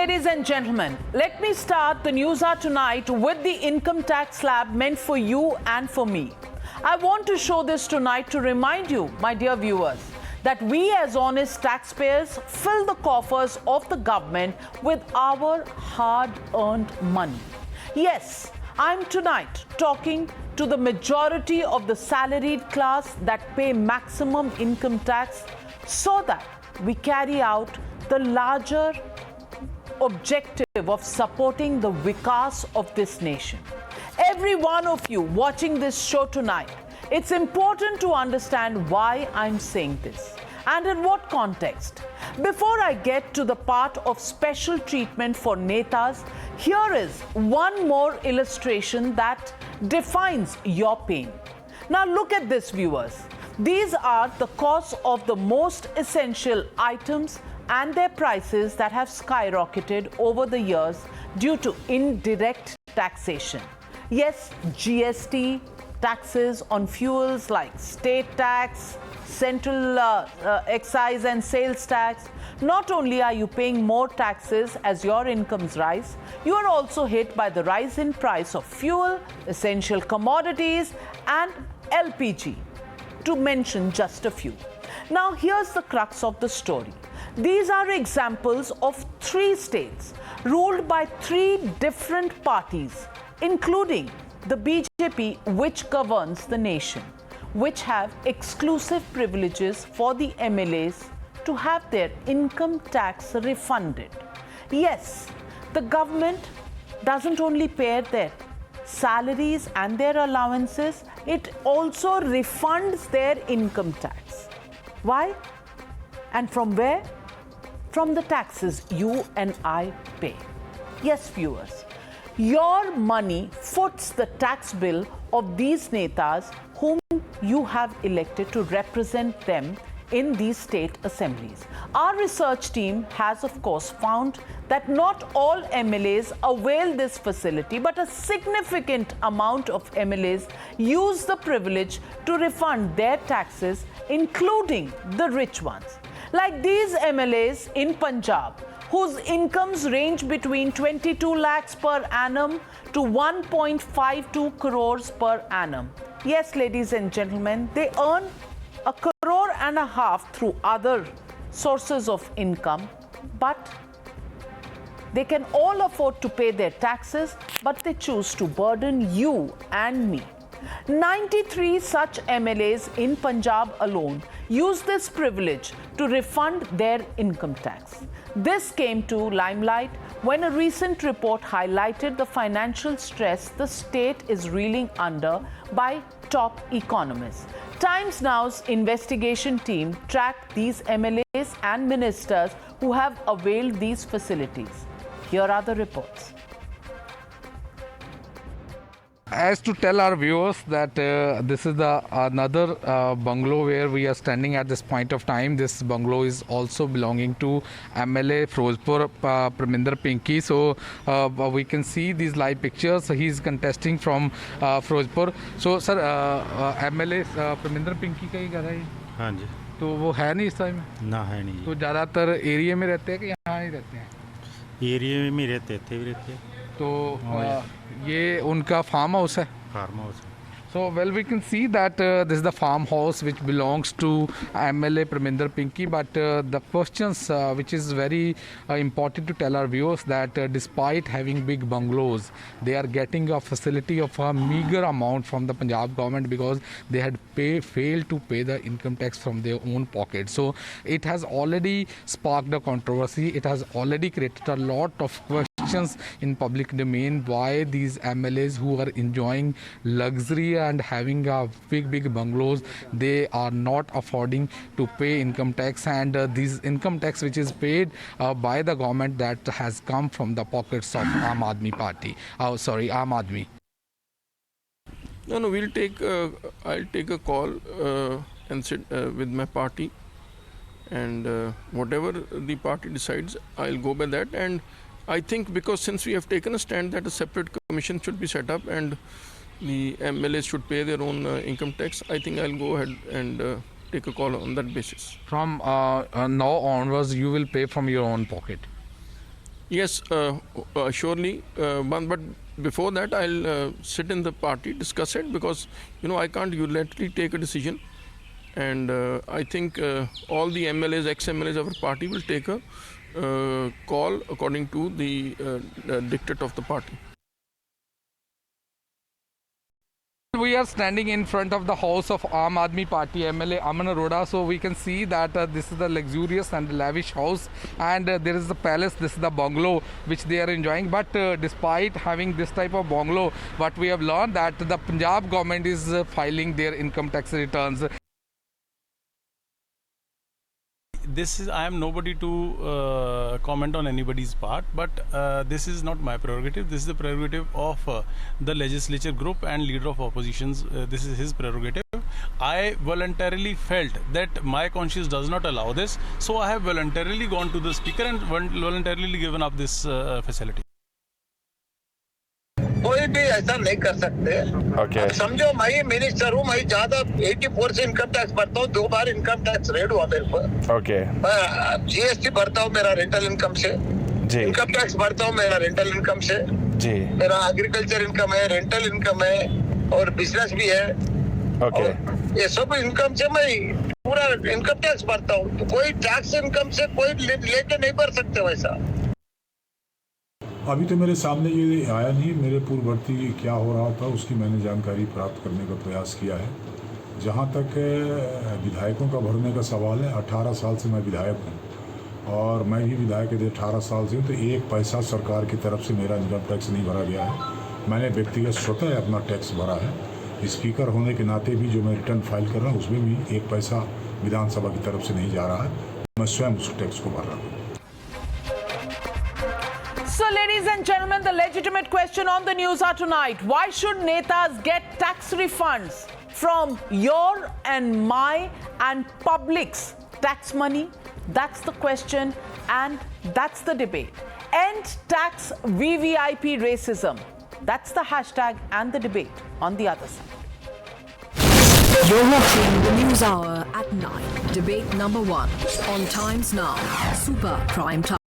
ladies and gentlemen, let me start the News Hour tonight with the income tax slab meant for you and for me. I want to show this tonight to remind you, my dear viewers, that we as honest taxpayers fill the coffers of the government with our hard-earned money. Yes, I'm tonight talking to the majority of the salaried class that pay maximum income tax so that we carry out the larger objective of supporting the vikas of this nation. Every one of you watching this show tonight, it's important to understand why I'm saying this and in what context. Before I get to the part of special treatment for netas, here is one more illustration that defines your pain. Now look at this, viewers. These are the costs of the most essential items and their prices that have skyrocketed over the years due to indirect taxation. Yes, GST, taxes on fuels like state tax, central excise and sales tax. Not only are you paying more taxes as your incomes rise, you are also hit by the rise in price of fuel, essential commodities and LPG, to mention just a few. Now here's the crux of the story. These are examples of 3 states ruled by 3 different parties, including the BJP, which governs the nation, which have exclusive privileges for the MLAs to have their income tax refunded. Yes, the government doesn't only pay their salaries and their allowances, it also refunds their income tax. Why? And from where? From the taxes you and I pay. Yes, viewers, your money foots the tax bill of these netas whom you have elected to represent them in these state assemblies. Our research team has, of course, found that not all MLAs avail this facility, but a significant amount of MLAs use the privilege to refund their taxes, including the rich ones. Like these MLAs in Punjab, whose incomes range between 22 lakhs per annum to 1.52 crores per annum. Yes, ladies and gentlemen, they earn $1.5 crore through other sources of income, but they can all afford to pay their taxes, but they choose to burden you and me. 93 such MLAs in Punjab alone use this privilege to refund their income tax. This came to limelight when a recent report highlighted the financial stress the state is reeling under by top economists. Times Now's investigation team tracked these MLAs and ministers who have availed these facilities. Here are the reports. As to tell our viewers that this is another bungalow where we are standing at this point of time. This bungalow is also belonging to MLA Firozpur Parminder Pinky. So we can see these live pictures. He is contesting from Firozpur. So sir, MLA Parminder Pinky का ही घर है? हाँ जी. तो वो है नहीं इस time? ना है नहीं. तो ज़्यादातर एरिया में रहते हैं कि यहाँ ही रहते हैं? एरिया में रहते थे भी रहते हैं. तो ये उनका फार्म हाउस है? फार्म हाउस है. So, well, we can see that this is the farmhouse which belongs to MLA Parminder Pinky, but the questions which is very important to tell our viewers that despite having big bungalows, they are getting a facility of a meager amount from the Punjab government because they had failed to pay the income tax from their own pocket. So, it has already sparked a controversy. It has already created a lot of questions in public domain why these MLAs who are enjoying luxury and having a big bungalows, they are not affording to pay income tax, and these income tax which is paid by the government that has come from the pockets of Aam Aadmi Party. Aam Aadmi. No, we'll take. I'll take a call and sit with my party, and whatever the party decides, I'll go by that. And I think because since we have taken a stand that a separate commission should be set up and the MLAs should pay their own income tax, I think I'll go ahead and take a call on that basis. From now onwards, you will pay from your own pocket? Yes, surely. But before that, I'll sit in the party, discuss it, because I can't unilaterally take a decision. And I think all the MLAs, ex-MLAs of our party will take a call according to the dictate of the party. We are standing in front of the house of Aam Aadmi Party MLA Aman Arora, so we can see that this is the luxurious and lavish house, and there is the palace, this is the bungalow which they are enjoying. But despite having this type of bungalow, what we have learned that the Punjab government is filing their income tax returns. I am nobody to comment on anybody's part, but this is not my prerogative. This is the prerogative of the legislature group and leader of oppositions. This is his prerogative. I voluntarily felt that my conscience does not allow this, so I have voluntarily gone to the speaker and voluntarily given up this facility. कोई भी ऐसा नहीं कर सकते। Okay. समझो मैं ही minister हूँ, मैं ज्यादा 84 से इनकम टैक्स भरता हूँ, 2 बार इनकम टैक्स रेड हुआ मेरे पर। Okay. जीएसटी भरता हूँ मेरा रेंटल इनकम से, जी। इनकम टैक्स भरता हूँ मेरा रेंटल इनकम से, जी। मेरा एग्रीकल्चर इनकम है, रेंटल इनकम है और बिजनेस भी है। Okay. ये सब इनकम से मैं पूरा इनकम टैक्स भरता हूँ, तो कोई टैक्स इनकम से कोई लेके नहीं भर सकते वैसा। अभी तो मेरे सामने ये आया नहीं, मेरे पूर्ववर्ती क्या हो रहा था उसकी मैंने जानकारी प्राप्त करने का प्रयास किया है। जहाँ तक विधायकों का भरने का सवाल है, 18 साल से मैं विधायक हूँ और मैं भी विधायक यदि 18 साल से हूँ तो एक पैसा सरकार की तरफ से मेरा इनकम टैक्स नहीं भरा गया है। मैंने व्यक्तिगत स्वतः अपना टैक्स भरा है। स्पीकर होने के नाते भी जो मैं रिटर्न फाइल कर रहा हूँ उसमें भी एक पैसा विधानसभा की तरफ से नहीं जा रहा है, मैं स्वयं उस टैक्स को भर रहा हूँ। So, ladies and gentlemen, the legitimate question on the news are tonight. Why should netas get tax refunds from your and my and public's tax money? That's the question and that's the debate. End tax VVIP racism. That's the hashtag and the debate on the other side. You're watching the News Hour at 9. Debate number 1 on Times Now. Super Prime Time.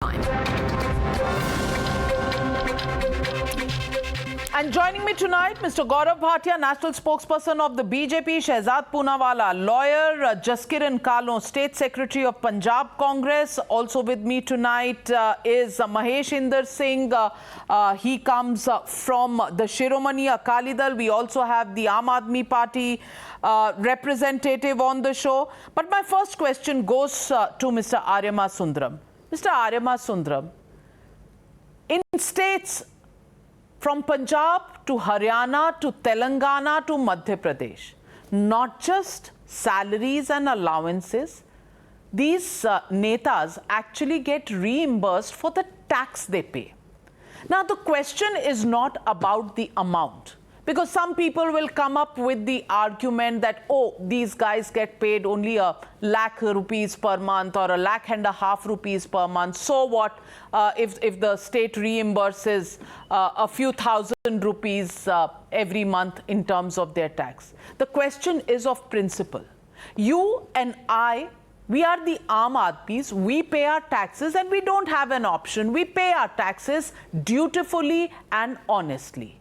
And joining me tonight, Mr. Gaurav Bhatia, National Spokesperson of the BJP, Shehzad Poonawalla, lawyer, Jaskiran Kalon, State Secretary of Punjab Congress. Also with me tonight is Mahesh Inder Singh. He comes from the Shiromani Akali Dal. We also have the Aam Aadmi Party representative on the show. But my first question goes to Mr. Aryama Sundaram. Mr. Aryama Sundaram, in states from Punjab to Haryana to Telangana to Madhya Pradesh, not just salaries and allowances, these netas actually get reimbursed for the tax they pay. Now, the question is not about the amount, because some people will come up with the argument that, oh, these guys get paid only ₹1,00,000 per month or ₹1.5 lakh per month. So what if the state reimburses a few thousand rupees every month in terms of their tax? The question is of principle. You and I, we are the Aam Aadmis, we pay our taxes and we don't have an option. We pay our taxes dutifully and honestly.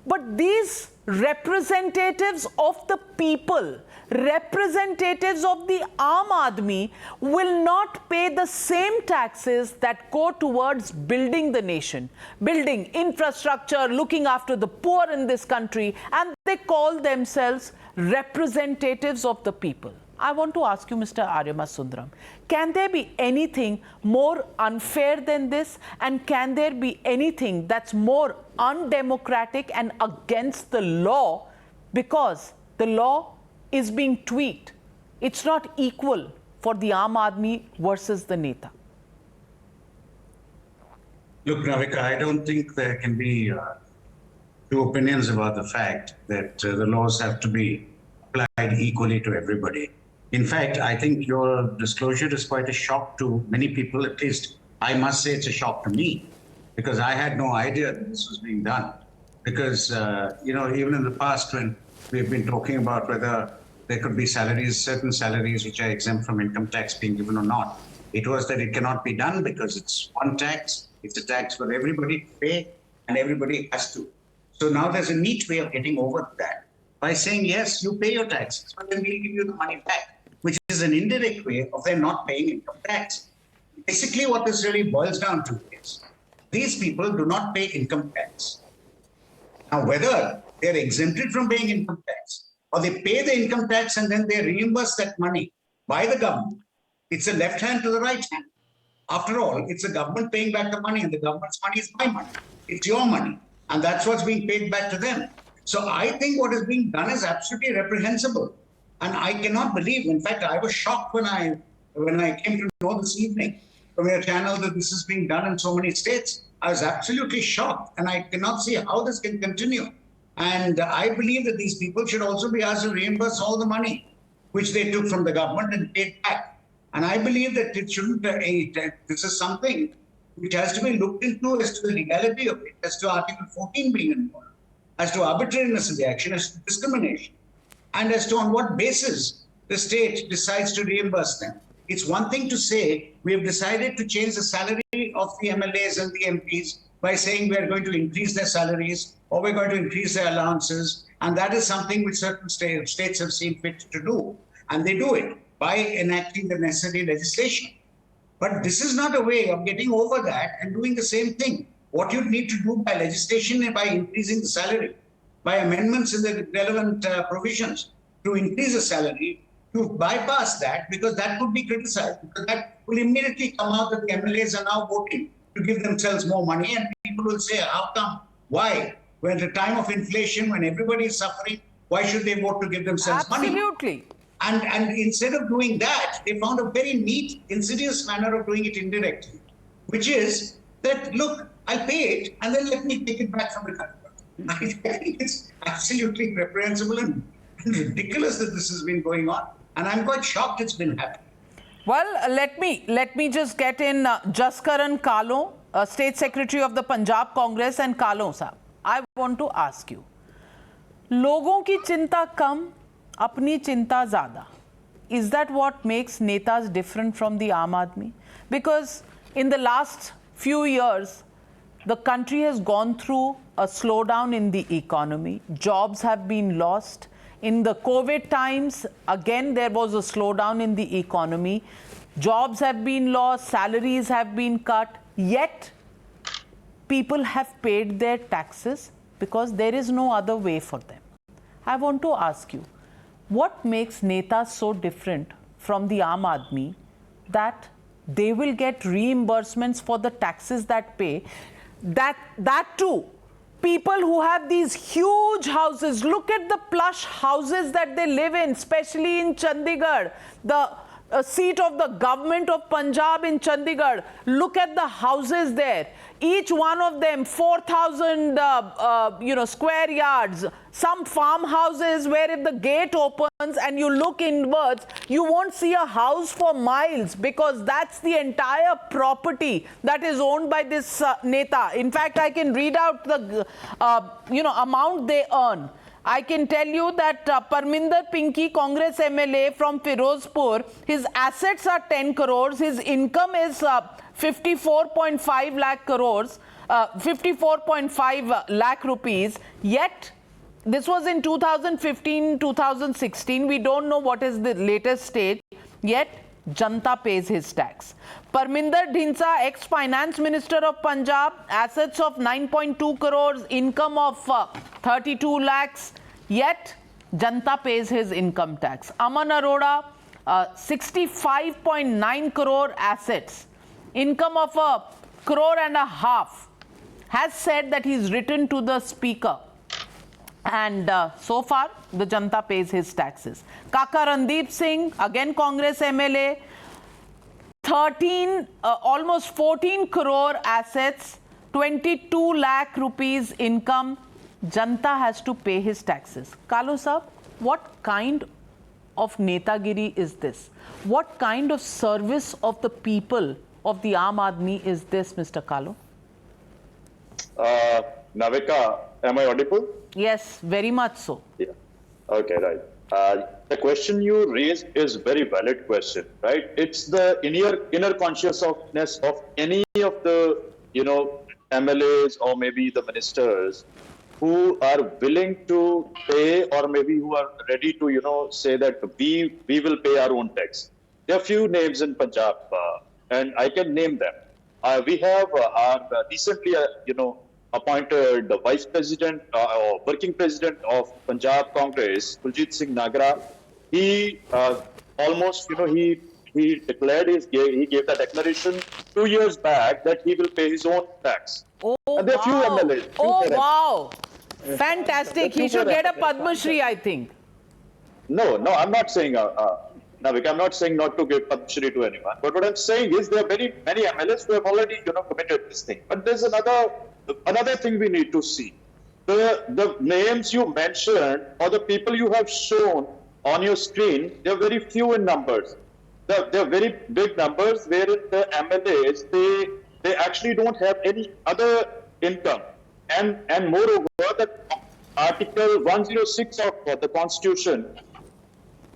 But these representatives of the people, representatives of the Aam Aadmi will not pay the same taxes that go towards building the nation, building infrastructure, looking after the poor in this country, and they call themselves representatives of the people. I want to ask you, Mr. Aryama Sundaram, can there be anything more unfair than this? And can there be anything that's more undemocratic and against the law, because the law is being tweaked? It's not equal for the Aam Aadmi versus the Neta. Look, Navika, I don't think there can be two opinions about the fact that the laws have to be applied equally to everybody. In fact, I think your disclosure is quite a shock to many people. At least I must say it's a shock to me, because I had no idea that this was being done. Because, even in the past when we've been talking about whether there could be salaries, certain salaries which are exempt from income tax being given or not, it was that it cannot be done because it's one tax. It's a tax for everybody to pay, and everybody has to. So now there's a neat way of getting over that by saying, yes, you pay your taxes, but then we'll give you the money back, which is an indirect way of them not paying income tax. Basically, what this really boils down to is these people do not pay income tax. Now, whether they're exempted from paying income tax or they pay the income tax and then they reimburse that money by the government, it's a left hand to the right hand. After all, it's the government paying back the money, and the government's money is my money. It's your money. And that's what's being paid back to them. So I think what is being done is absolutely reprehensible. And I cannot believe, in fact, I was shocked when I came to know this evening from your channel that this is being done in so many states. I was absolutely shocked, and I cannot see how this can continue. And I believe that these people should also be asked to reimburse all the money which they took from the government and paid back. And I believe that it shouldn't, this is something which has to be looked into as to the legality of it, as to Article 14 being involved, as to arbitrariness of the action, as to discrimination, and as to on what basis the state decides to reimburse them. It's one thing to say we have decided to change the salary of the MLAs and the MPs by saying we are going to increase their salaries or we're going to increase their allowances, and that is something which certain states have seen fit to do, and they do it by enacting the necessary legislation. But this is not a way of getting over that and doing the same thing. What you need to do by legislation and by increasing the salary, by amendments in the relevant provisions to increase the salary, to bypass that, because that could be criticized, because that will immediately come out that the MLAs are now voting to give themselves more money, and people will say, how come? Why? When at the time of inflation, when everybody is suffering, why should they vote to give themselves money? Absolutely. And instead of doing that, they found a very neat, insidious manner of doing it indirectly, which is that, look, I'll pay it and then let me take it back from the country. I think it's absolutely reprehensible and ridiculous that this has been going on. And I'm quite shocked it's been happening. Well, let me just get in Jaskaran Kalo, State Secretary of the Punjab Congress, and Kalo sahab. I want to ask you, लोगों की चिंता कम, अपनी चिंता ज़्यादा. Is that what makes netas different from the Aam Aadmi? Because in the last few years, the country has gone through a slowdown in the economy. Jobs have been lost. In the COVID times, again, there was a slowdown in the economy. Jobs have been lost, salaries have been cut, yet people have paid their taxes because there is no other way for them. I want to ask you, what makes netas so different from the Aam Aadmi that they will get reimbursements for the taxes that pay? That too, people who have these huge houses, look at the plush houses that they live in, especially in Chandigarh, the seat of the government of Punjab in Chandigarh. Look at the houses there. Each one of them 4,000 square yards. Some farmhouses where if the gate opens and you look inwards, you won't see a house for miles because that's the entire property that is owned by this neta. In fact, I can read out the amount they earn. I can tell you that Parminder Pinky, Congress MLA from Firozpur, his assets are 10 crores. His income is 54.5 lakh crores, 54.5 lakh rupees. Yet, this was in 2015-2016. We don't know what is the latest stage. Yet, Janta pays his tax. Parminder Dhinsa, ex-finance minister of Punjab, assets of 9.2 crores, income of 32 lakhs, yet Janta pays his income tax. Aman Arora, 65.9 crore assets, income of 1.5 crore, has said that he's written to the speaker. And so far, the Janta pays his taxes. Kaka Randeep Singh, again Congress MLA, almost 14 crore assets, 22 lakh rupees income. Janta has to pay his taxes. Kalo sahab, what kind of netagiri is this? What kind of service of the people of the Aam Aadmi is this, Mr. Kalo? Navika, am I audible? Yes, very much so. Yeah. Okay, right. The question you raised is very valid question, right? It's the inner consciousness of any of the MLAs or maybe the ministers who are willing to pay, or maybe who are ready to, say that we will pay our own tax. There are few names in Punjab, and I can name them. We have our recently, appointed the vice president or working president of Punjab Congress, Kuljit Singh Nagra. He almost, he declared he gave the declaration 2 years back that he will pay his own tax. Oh, and there are few wow. MLAs. Oh, wow. Fantastic. He should get a Padma Shri, I think. No, I'm not saying, Navik, I'm not saying not to give Padma Shri to anyone. But what I'm saying is there are many MLAs who have already, committed this thing. But there's another thing we need to see. The names you mentioned or the people you have shown on your screen, they're very few in numbers. They're very big numbers wherein the MLAs, they actually don't have any other income. And moreover, the Article 106 of the Constitution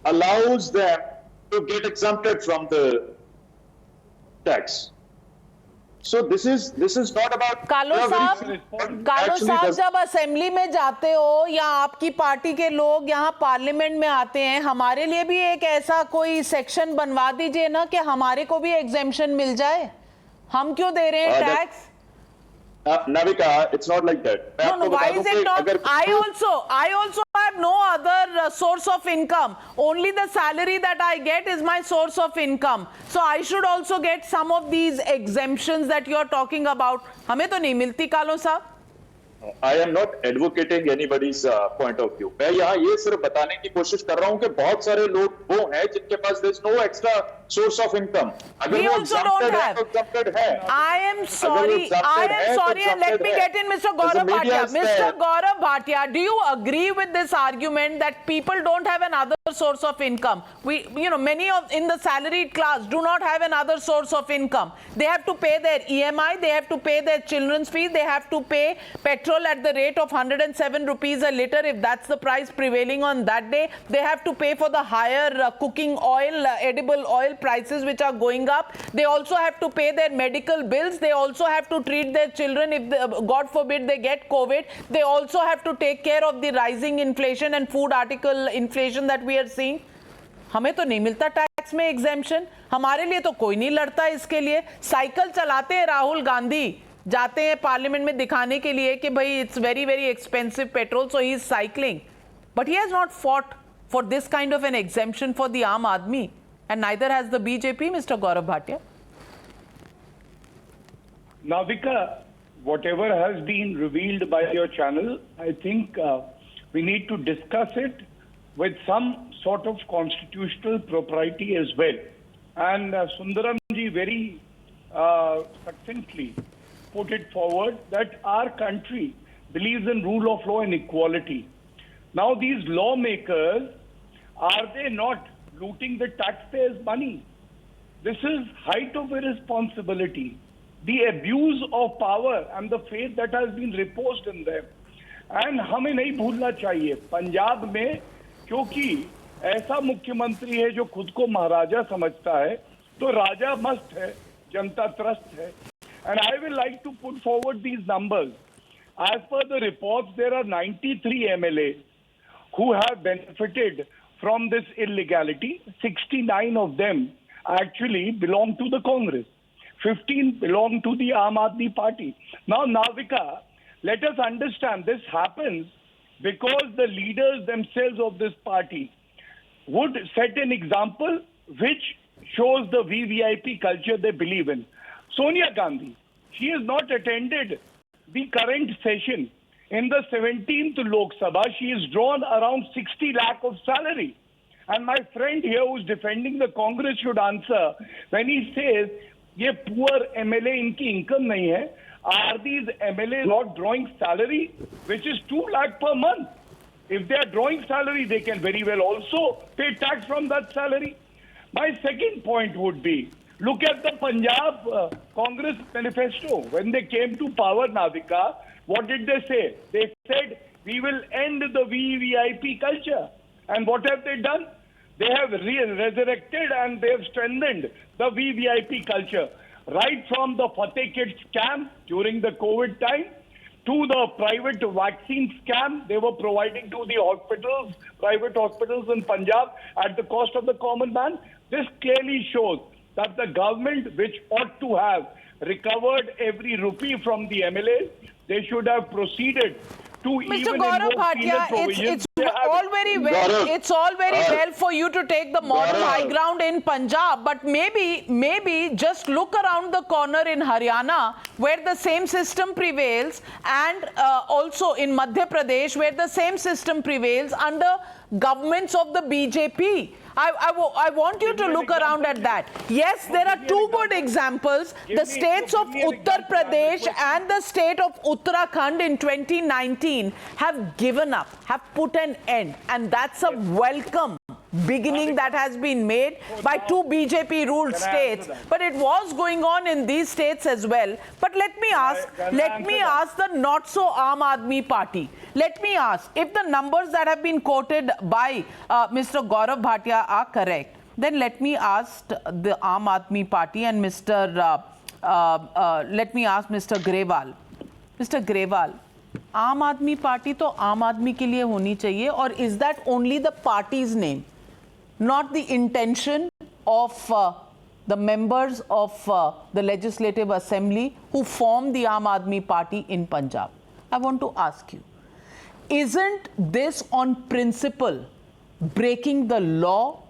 allows them to get exempted from the tax. So this is not about. कालो साहब जब assembly में जाते हो या आपकी party के लोग यहाँ पार्लियामेंट में आते हैं, हमारे लिए भी एक ऐसा कोई सेक्शन बनवा दीजिए ना कि हमारे को भी एग्जेम्पशन मिल जाए. हम क्यों दे रहे हैं tax? Navika, it's not like that. No, why is it not? I also have no other source of income. Only the salary that I get is my source of income. So I should also get some of these exemptions that you are talking about. हमें तो नहीं मिलती कालो साहब. I am not advocating anybody's point of view. मैं यहाँ ये सिर्फ बताने की कोशिश कर रहा हूँ कि बहुत सारे लोग वो हैं जिनके पास there's no extra source of income. We also don't have. I am sorry, and let me get in Mr. Gaurav Bhatia. Mr. Gaurav Bhatia, do you agree with this argument that people don't have another source of income? Many in the salaried class do not have another source of income. They have to pay their EMI, they have to pay their children's fees, they have to pay petrol at the rate of 107 rupees a litre if that's the price prevailing on that day. They have to pay for the higher cooking oil, edible oil prices which are going up. They also have to pay their medical bills. They also have to treat their children if, God forbid, they get COVID. They also have to take care of the rising inflation and food article inflation that we are seeing. हमें तो नहीं मिलता tax में exemption. हमारे लिए तो कोई नहीं लड़ता इसके लिए. साइकिल चलाते हैं राहुल गांधी, जाते हैं पार्लियामेंट में दिखाने के लिए कि भाई it's very very expensive petrol, so he is cycling. But he has not fought for this kind of an exemption for the aam aadmi, and neither has the BJP, Mr. Gaurav Bhatia. Navika, whatever has been revealed by your channel, I think we need to discuss it with some sort of constitutional propriety as well. And Sundaram ji very succinctly put it forward that our country believes in rule of law and equality. Now these lawmakers, are they not looting the taxpayers' money? This is height of irresponsibility. The abuse of power and the faith that has been reposed in them. And हमें नहीं भूलना चाहिए पंजाब में, क्योंकि ऐसा मुख्यमंत्री है जो खुद को महाराजा समझता है, तो राजा मस्त है, जनता त्रस्त है. And I will like to put forward these numbers. As per the reports, there are 93 MLAs who have benefited from this illegality. 69 of them actually belong to the Congress. 15 belong to the Aam Aadmi Party. Now, Navika, let us understand this happens because the leaders themselves of this party would set an example which shows the VVIP culture they believe in. Sonia Gandhi, she has not attended the current session. In the 17th Lok Sabha, she is drawn around 60 lakh of salary. And my friend here who is defending the Congress should answer when he says, ये poor MLA इनकी income नहीं है. Are these MLAs not drawing salary which is 2 lakh per month? If they are drawing salary, they can very well also pay tax from that salary. My second point would be, look at the Punjab Congress manifesto. When they came to power, Navika, what did they say? They said, we will end the VVIP culture. And what have they done? They have resurrected and they have strengthened the VVIP culture. right from the Fateh Kit scam during the COVID time to the private vaccine scam they were providing to the hospitals, private hospitals in Punjab at the cost of the common man. This clearly shows that the government, which ought to have recovered every rupee from the MLAs, they should have proceeded to Mr. even Gaurav invoke penal Bhatia, provisions. it's all very well. Gaurav, It's all very well for you to take the moral Gaurav. high ground in Punjab, but maybe just look around the corner in Haryana, where the same system prevails, and also in Madhya Pradesh, where the same system prevails under governments of the BJP. I want you to look around at that. Yes, there are two good examples. The states of Uttar Pradesh and the state of Uttarakhand in 2019 have given up, have put an end, and that's a welcome beginning that has been made by two BJP-ruled states. But it was going on in these states as well. But let me ask the not-so Aam Aadmi Party. Let me ask, if the numbers that have been quoted by Mr. Gaurav Bhatia are correct, then let me ask the Aam Aadmi Party and let me ask Mr. Grewal. Mr. Grewal, Aam Aadmi Party to Aam Aadmi ke liye honi chahiye, or is that only the party's name, not the intention of the members of the Legislative Assembly who formed the Aam Aadmi Party in Punjab? I want to ask you, isn't this on principle breaking the law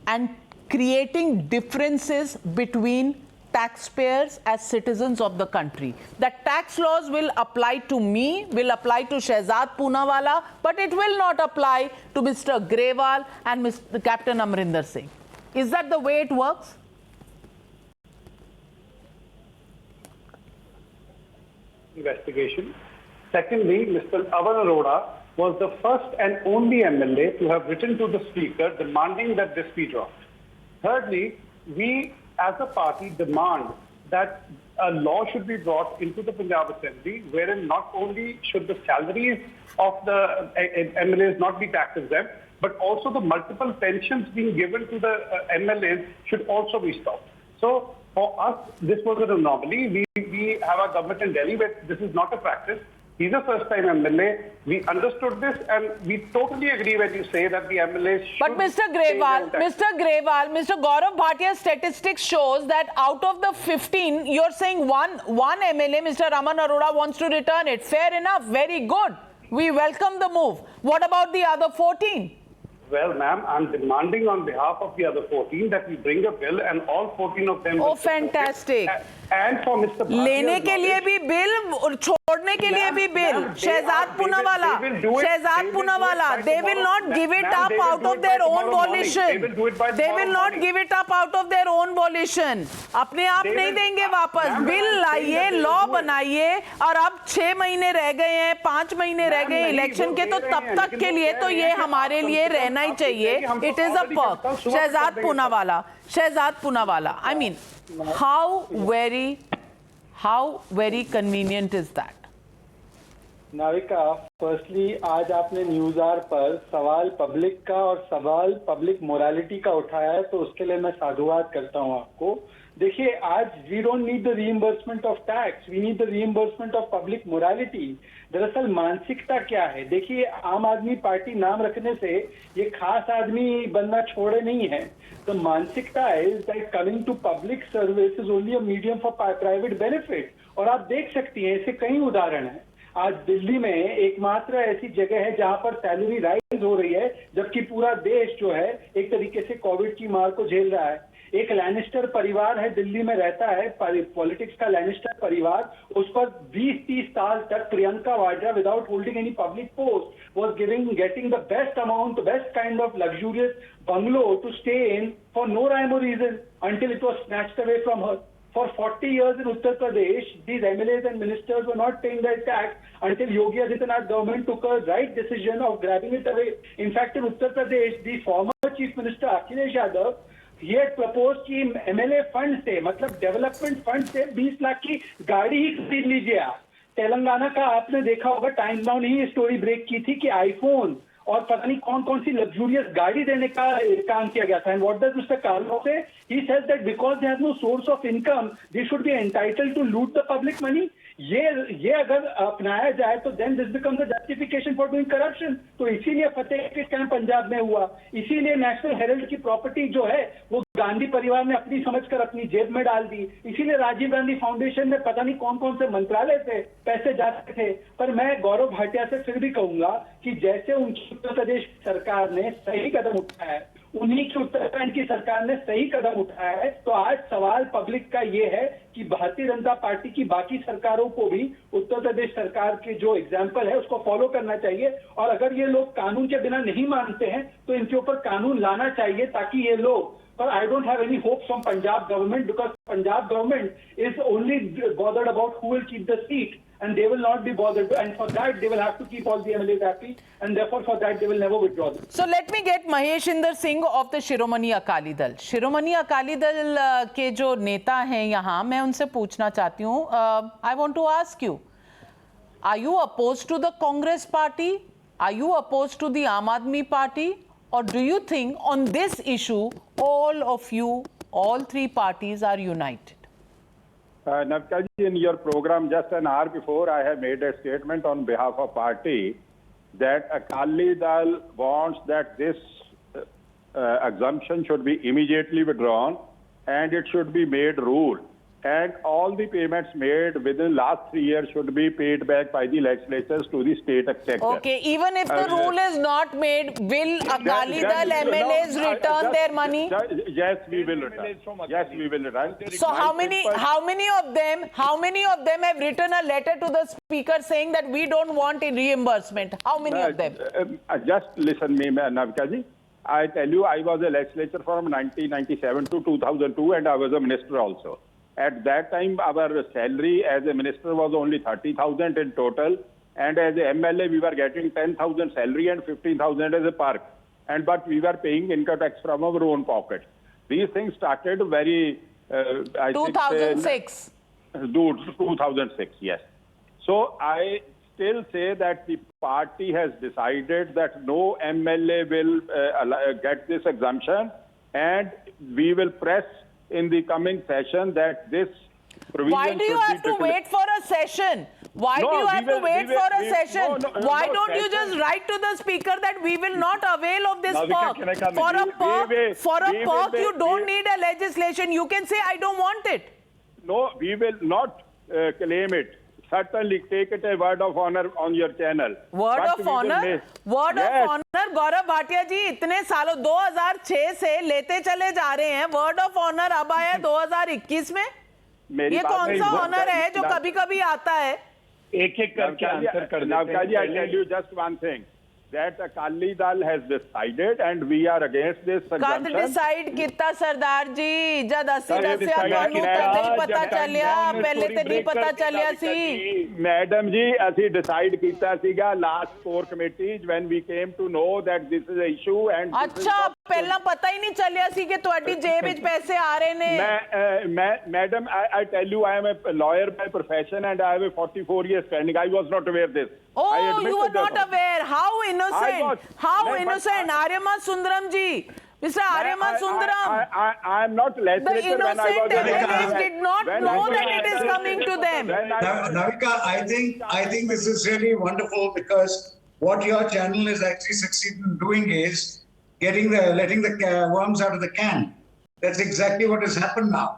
and creating differences between taxpayers as citizens of the country? That tax laws will apply to me, will apply to Shehzad Poonawalla, but it will not apply to Mr. Grewal and Mr. Captain Amrinder Singh. Is that the way it works? Investigation. Secondly, Mr. Avan Arora was the first and only MLA to have written to the Speaker demanding that this be dropped. Thirdly, we as a party demand that a law should be brought into the Punjab Assembly wherein not only should the salaries of the MLAs not be tax exempt, but also the multiple pensions being given to the MLAs should also be stopped. So for us, this was an anomaly. We have a government in Delhi where this is not a practice. He's a first-time MLA. We understood this, and we totally agree when you say that the MLAs should... But Mr. Grewal, Mr. Gaurav Bhatia's statistics shows that out of the 15, you're saying one MLA, Mr. Aman Arora, wants to return it. Fair enough. Very good. We welcome the move. What about the other 14? Well, ma'am, I'm demanding on behalf of the other 14 that we bring a bill and all 14 of them... Oh, fantastic. And for Mr. लेने के लिए भी bill और छोड़ने के लिए भी bill. Shehzad Poonawalla, they will not give it up out of their own volition. They will not give it up out of their own volition. अपने आप नहीं देंगे वापस. बिल लाइए, लॉ बनाइए, और अब 6 महीने रह गए हैं, 5 महीने रह गए इलेक्शन के, तो तब तक के लिए तो ये हमारे लिए रहना ही चाहिए. It is a perk. Shehzad Poonawalla. I mean, how very convenient is that? Navika, firstly आज आपने न्यूज आवर पर सवाल पब्लिक का और सवाल पब्लिक मोरालिटी का उठाया है, तो उसके लिए मैं साधुवाद करता हूं आपको. देखिए, आज we don't need the reimbursement of tax, we need the reimbursement of public morality. दरअसल मानसिकता क्या है? देखिए, आम आदमी पार्टी नाम रखने से ये खास आदमी बनना छोड़े नहीं है. तो मानसिकता is that coming to public service is only a medium for private benefit. और आप देख सकती हैं, ऐसे कई उदाहरण हैं. आज दिल्ली में एकमात्र ऐसी जगह है जहां पर सैलरी राइज हो रही है, जबकि पूरा देश जो है एक तरीके से कोविड की मार को झेल रहा है. एक लैनिस्टर परिवार है, दिल्ली में रहता है, पॉलिटिक्स का लैनिस्टर परिवार. उस पर 20-30 साल तक Priyanka Vadra without holding any public post was getting the best amount, the best kind of luxurious bungalow to stay in for no rhyme or reason until it was snatched away from her. For 40 years in Uttar Pradesh, these MLAs and ministers were not paying their tax until Yogi Adityanath government took a right decision of grabbing it away. In fact, in Uttar Pradesh, the former Chief Minister Akhilesh Yadav, he had proposed कि MLA fund से, मतलब development fund से 20 लाख की गाड़ी ही खरीद लीजिए आप. तेलंगाना का आपने देखा होगा, टाइम नाउ ने ही स्टोरी ब्रेक की थी कि आईफोन और पता नहीं कौन कौन सी लग्जूरियस गाड़ी देने का काम किया गया था. And what does mister Carlo say? He says that because they have no source of income they should be entitled to loot the public money. ये अगर अपनाया जाए तो then this becomes a justification for doing corruption. तो इसीलिए फतेह के scam Punjab में हुआ, इसीलिए नेशनल हेराल्ड की प्रॉपर्टी जो है वो गांधी परिवार ने अपनी समझकर अपनी जेब में डाल दी, इसीलिए राजीव गांधी फाउंडेशन में पता नहीं कौन कौन से मंत्रालय से पैसे जाते थे. पर मैं गौरव भाटिया से फिर भी कहूंगा कि जैसे उनकी उत्तर प्रदेश सरकार ने सही कदम उठाया है, उन्हीं की उत्तराखंड की सरकार ने सही कदम उठाया है, तो आज सवाल पब्लिक का ये है कि भारतीय जनता पार्टी की बाकी सरकारों को भी उत्तर प्रदेश सरकार के जो एग्जाम्पल है उसको फॉलो करना चाहिए. और अगर ये लोग कानून के बिना नहीं मानते हैं तो इनके ऊपर कानून लाना चाहिए ताकि ये लोग. But I don't have any hope from Punjab government because Punjab government is only bothered about who will keep the seat, and they will not be bothered. And for that, they will have to keep all the MLAs happy, and therefore for that they will never withdraw them. So let me get Maheshinder Singh of the Shiromani Akali Dal. Shiromani Akali Dal के जो नेता हैं यहाँ, मैं उनसे पूछना चाहती हूँ. I want to ask you, are you opposed to the Congress party? Are you opposed to the Aam Aadmi party? Or do you think on this issue, all of you, all three parties are united? Navika ji, in your program just an hour before, I have made a statement on behalf of party that Akali Dal wants that this exemption should be immediately withdrawn and it should be made rule. And all the payments made within last 3 years should be paid back by the legislatures to the state exchequer. Okay, even if the rule is not made, will Akali Dal MLAs return their money? Yes, we will return. Yes, we will return. So how many of them have written a letter to the speaker saying that we don't want a reimbursement? How many of them? Just listen me, Navika ji. I tell you, I was a legislator from 1997 to 2002 and I was a minister also. At that time, our salary as a minister was only 30,000 in total, and as a MLA, we were getting 10,000 salary and 15,000 as a park. But we were paying income tax from our own pocket. These things started very. 2006. 2006, yes. So I still say that the party has decided that no MLA will get this exemption, and we will press in the coming session that this provision. Why do you have to wait for a session? Why do you have to wait for a session? Why don't you just write to the speaker that we will not avail of this perk? For a perk, you don't need a legislation. You can say, I don't want it. No, we will not claim it. Certainly take it a word of honor on your channel. Word of honor? Word of honor? Gaurav Bhatia जी इतने सालों 2006 से लेते चले जा रहे हैं. Word of honour अब आया 2021 में. ये कौन सा ऑनर है जो कभी कभी आता है? एक-एक करके आंसर कर देते हैं. Navika ji, I tell you just one thing. That Akali Dal has decided and we are against this exemption. कद डिसाइड कितना सरदार जी? जद असी दसिया ਤੁਹਾਨੂੰ ਤਾਂ ਨਹੀਂ ਪਤਾ ਚੱਲਿਆ, ਪਹਿਲੇ ਤੇ ਨਹੀਂ ਪਤਾ ਚੱਲਿਆ ਸੀ. मैडम जी, ਅਸੀਂ decide ਕੀਤਾ ਸੀਗਾ last core committee when we came to know that this is an issue and. अच्छा, ਪਹਿਲਾਂ ਪਤਾ ਹੀ ਨਹੀਂ ਚੱਲਿਆ ਸੀ ਕਿ ਤੁਹਾਡੀ ਜੇਬ ਵਿੱਚ ਪੈਸੇ ਆ ਰਹੇ ਨੇ. Madam, I tell you, I am a lawyer by profession and I have a 44 years standing. I was not aware this. Oh, you were not aware. How innocent. How innocent. Aryama Sundaram ji. Mr. Aryama Sundaram. I am not legislator. The innocent MLAs did not know that it is coming to them. Navika, I think this is really wonderful because what your channel is actually succeeding in doing is letting the worms out of the can. That's exactly what has happened now.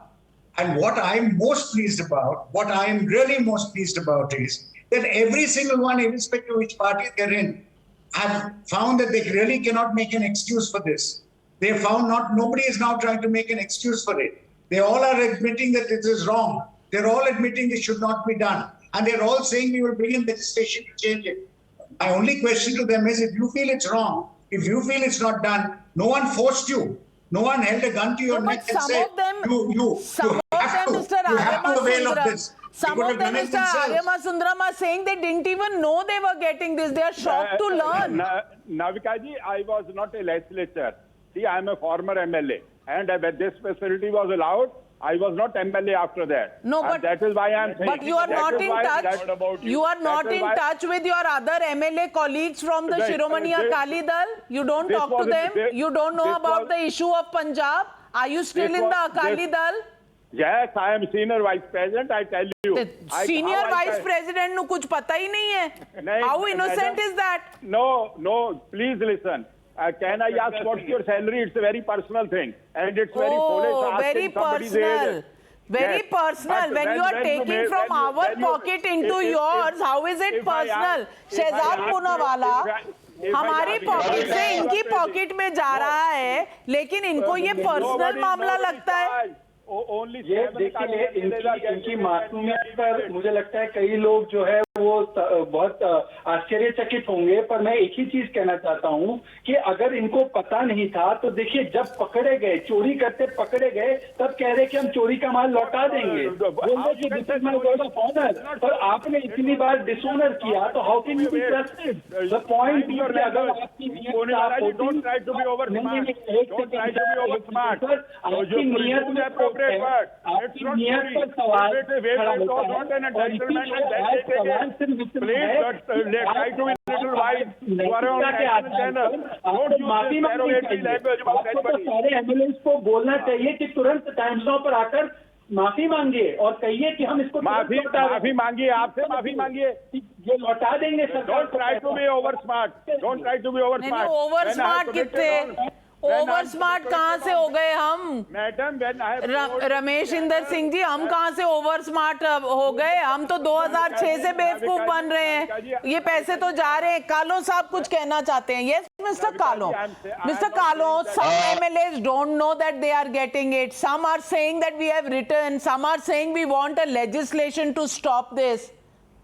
And what I'm most pleased about, what I'm really most pleased about is that every single one, irrespective of which party they're in, have found that they really cannot make an excuse for this. They have found nobody is now trying to make an excuse for it. They all are admitting that this is wrong. They're all admitting this should not be done. And they're all saying we will bring in legislation to change it. My only question to them is, if you feel it's wrong, if you feel it's not done, no one forced you. No one held a gun to your neck and said, you have to avail of this. Some of them, Mr. Aryama Sundaram, are saying they didn't even know they were getting this. They are shocked to learn. Navika ji, I was not a legislator. See, I am a former MLA. And when this facility was allowed, I was not MLA after that. No, And but that is why I am saying. But you are that not is in why- touch. that- You are not that is in why- touch with your other MLA colleagues from the Right. Shiromani This- Akali Dal. You don't this talk to was- them. this- You don't know this about was- the issue of Punjab. Are you still This in the was- Akali this- Dal? Yes, I am senior vice president. I tell you. Senior how I vice can- president nu kuch pata hi nahi hai. नहीं, How innocent madam, is that? No. Please listen. Can I ask what's your salary? It's a very personal thing, and it's very foolish Oh, asking very somebody's personal. age. Very Yes, personal. but When you are taking from our pocket into yours, how is it if I personal? ask- Shehzad if I Poonawalla if I हमारी ask- pocket से if I इनकी ask- pocket में जा रहा है, लेकिन इनको ये पर्सनल मामला लगता है. ये देखिए इनकी मासूमियत पर मुझे लगता है कई लोग जो है वो बहुत आश्चर्यचकित होंगे, पर मैं एक ही चीज कहना चाहता हूं कि अगर इनको पता नहीं था तो देखिए जब पकड़े गए, चोरी करते पकड़े गए, तब कह रहे कि हम चोरी का माल लौटा देंगे, बोल रहे कि this is my word of honour, पर आपने इतनी बार डिसऑनर किया तो how can you be trusted? The point is कि अगर आपकी नियत साफ होती, don't try to be over smart. Don't try to be over smart. आपकी नियत में appropriate word. It's आपकी not नियत chori. पर सवाल It is खड़ा it was होता not an है और entitlement and इसीलिए then सवाल सिर्फ इतना please है try to be little wise. You are on के national आधार channel. पर Don't आपको use माफी this मांगनी derogatory चाहिए. language about आपको तो anybody. सारे एमएलएस को बोलना चाहिए कि तुरंत टाइम्स नाउ पर आकर माफी मांगिए और कहिए कि हम इसको माफी मांगिए, आपसे माफी मांगिए. ये लौटा देंगे सरकार. Don't try to be over smart. Don't try to be over नहीं smart. ओवर स्मार्ट कितने? ओवर स्मार्ट कहाँ से हो गए हम? मैडम रमेश इंदर सिंह जी, हम कहाँ से ओवर स्मार्ट हो गए? हम तो 2006 से बेवकूफ बन रहे हैं. ये पैसे तो जा रहे हैं. कालो साहब कुछ कहना चाहते हैं. यस मिस्टर कालो. मिस्टर कालो, some MLAs don't know that they are getting it. Some are saying that we have written. Some are saying we want a legislation to stop this.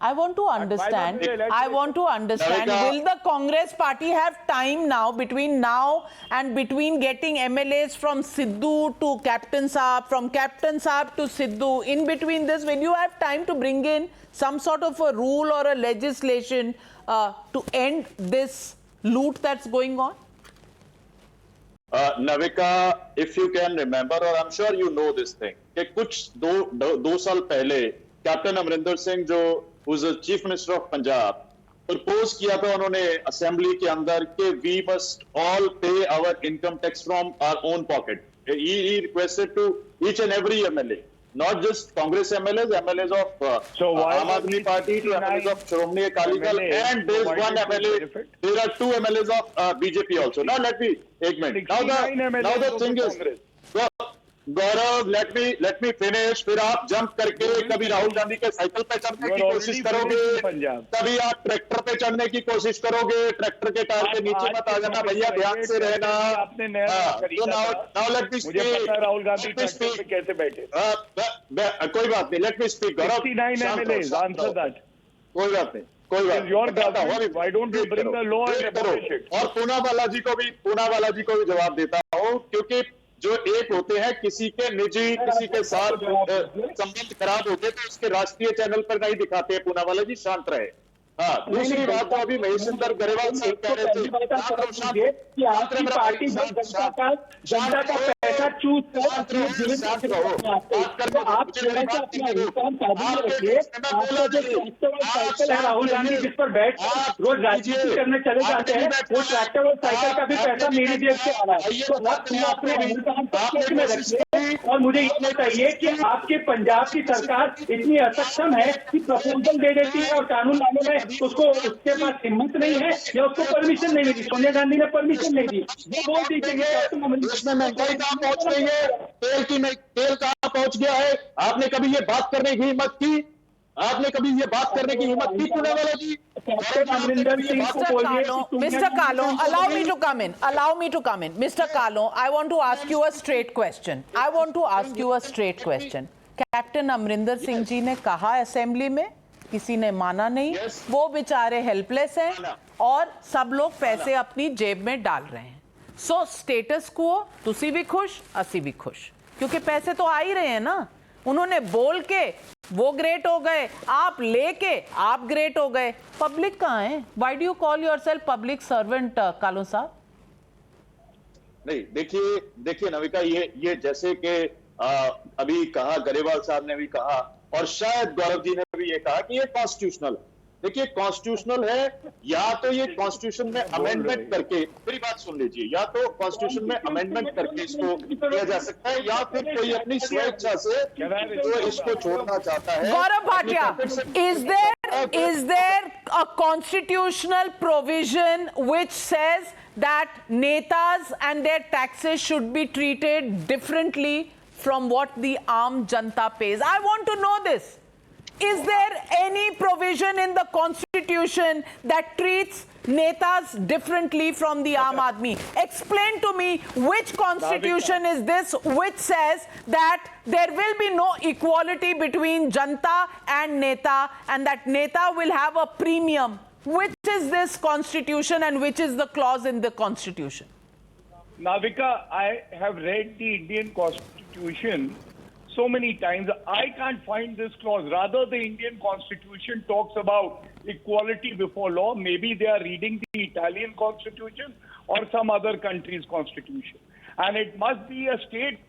I want to understand. Will the Congress party have time now, between now and between getting MLAs from Sidhu to Captain Saab, from Captain Saab to Sidhu, in between this, will you have time to bring in some sort of a rule or a legislation to end this loot that's going on? Navika, if you can remember, or I'm sure you know this thing, कि कुछ दो साल पहले captain Amarinder Singh जो who's the chief minister of Punjab, propose किया था उन्होंने assembly के अंदर कि we must all pay our income tax from our own pocket. He requested to each and every MLA, not just Congress MLAs of Aam Aadmi Party to MLAs of Shiromani Akali Dal, and there is one MLA. There are two MLAs of BJP also. Now let me एक minute. Now the thing is, Gaurav, let me finish. फिर आप jump करके कभी राहुल गांधी के cycle पे चढ़ने की कोशिश करोगे, कभी आप ट्रैक्टर पे चढ़ने की कोशिश करोगे, ट्रैक्टर के टायर के नीचे मत आ जाना भैया, ध्यान से रहना. Now let me speak. Rahul Gandhi tractor पे कैसे बैठे? कोई बात नहीं, let me speak. Gaurav, 69 MLAs, answer that. कोई बात नहीं. Your government, why don't you bring the law and abolish it? और पूनावाला जी को भी जवाब देता हूँ, क्योंकि जो एक होते हैं किसी के निजी, किसी के साथ संबंध खराब होते तो उसके राष्ट्रीय चैनल पर नहीं दिखाते. पूनावाला जी शांत रहे. हाँ, दूसरी बात तो अभी महेशिंदर गरेवाल साहब कह रहे थे कि आपकी पार्टी जनता का पैसा चूस कर आप साइकिल है राहुल गांधी जिस पर बैठ रोज राजनीति करने चले जाते हैं, वो ट्रैक्टर और साइकिल का भी पैसा मेरी जेब से आ रहा है. तो रखिए और मुझे ये बताइए कि आपके पंजाब की सरकार इतनी असक्षम है कि प्रपोजल दे देती है और कानून लाने में उसको उसके पास हिम्मत नहीं है या उसको परमिशन नहीं मिली. सोनिया गांधी ने परमिशन नहीं दी. वो बोल दीजिए महंगाई कहाँ पहुंच गई है, तेल कहाँ पहुंच गया है. आपने कभी ये बात करने की हिम्मत की? आपने कभी ये बात करने की हिम्मत की पूनावाला जी? Mr. Kalo, allow me to come in. Mr. Kalo, I want to ask you a straight question. Captain Amarinder Singh ji ने कहा असेंबली में, किसी ने माना नहीं. वो बेचारे हेल्पलेस हैं और सब लोग पैसे अपनी जेब में डाल रहे हैं. सो स्टेटस को तुसी भी खुश, असी भी खुश, क्योंकि पैसे तो आ ही रहे हैं ना. उन्होंने बोल के वो ग्रेट हो गए, आप लेके आप ग्रेट हो गए. पब्लिक कहाँ है? Why do you call yourself public servant, कालो साहब? नहीं, देखिए नविका, ये जैसे कि अभी कहा, गरेवाल साहब ने भी कहा, और शायद गौरव जी ने भी ये कहा कि ये कॉन्स्टिट्यूशनल है। देखिए, कॉन्स्टिट्यूशनल है, या तो ये कॉन्स्टिट्यूशन में अमेंडमेंट करके, मेरी बात सुन लीजिए, या तो कॉन्स्टिट्यूशन में अमेंडमेंट करके इसको किया जा सकता है, या फिर कोई अपनी स्वेच्छा से तो इसको छोड़ना चाहता है। Gaurav Bhatia, is there a constitutional provision which says that netas and their taxes should be treated differently from what the Aam Janta pays? I want to know this. Is there any provision in the constitution that treats netas differently from the Aam Aadmi? Explain to me which constitution is this which says that there will be no equality between Janta and Neta, and that Neta will have a premium. Which is this constitution and which is the clause in the constitution? Navika, I have read the Indian constitution so many times. I can't find this clause. Rather, the Indian constitution talks about equality before law. Maybe they are reading the Italian constitution or some other country's constitution. And it must be a state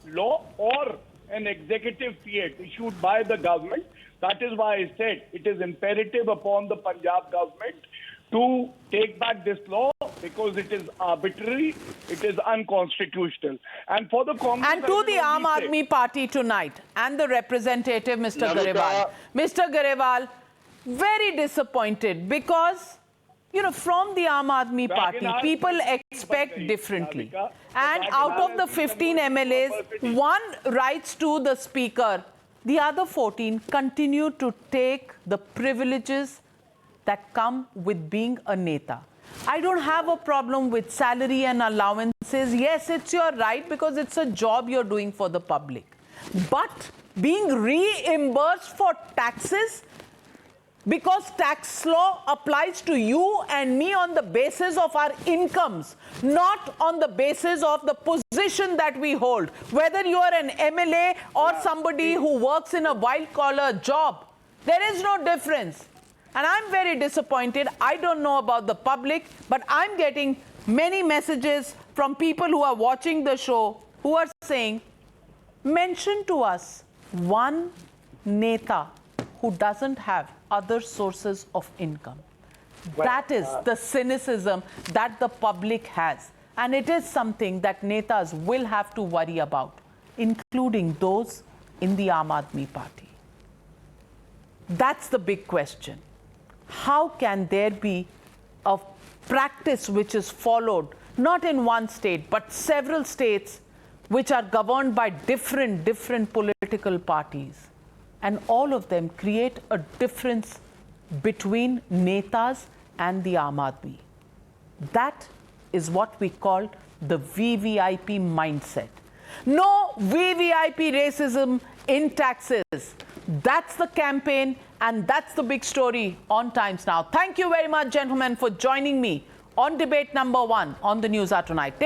law or an executive fiat issued by the government. That is why I said it is imperative upon the Punjab government to take back this law, because it is arbitrary, it is unconstitutional. And for the Congress, and to the Aam Aadmi Party tonight and the representative, Mr. Garewal. Mr. Garewal, very disappointed because, you know, from the Aam Aadmi Party, people expect differently. And out of the 15 MLAs, one writes to the Speaker, the other 14 continue to take the privileges that come with being a neta. I don't have a problem with salary and allowances. Yes, it's your right because it's a job you're doing for the public. But being reimbursed for taxes, because tax law applies to you and me on the basis of our incomes, not on the basis of the position that we hold. Whether you are an MLA or somebody who works in a white-collar job, there is no difference. And I'm very disappointed. I don't know about the public, but I'm getting many messages from people who are watching the show who are saying, mention to us one neta who doesn't have other sources of income. That is the cynicism that the public has. And it is something that netas will have to worry about, including those in the Aam Aadmi Party. That's the big question. How can there be a practice which is followed, not in one state, but several states which are governed by different political parties, and all of them create a difference between netas and the Aam Aadmi? That is what we call the VVIP mindset. No VVIP racism in taxes. That's the campaign, and that's the big story on Times Now. Thank you very much, gentlemen, for joining me on debate number 1 on the News Hour tonight.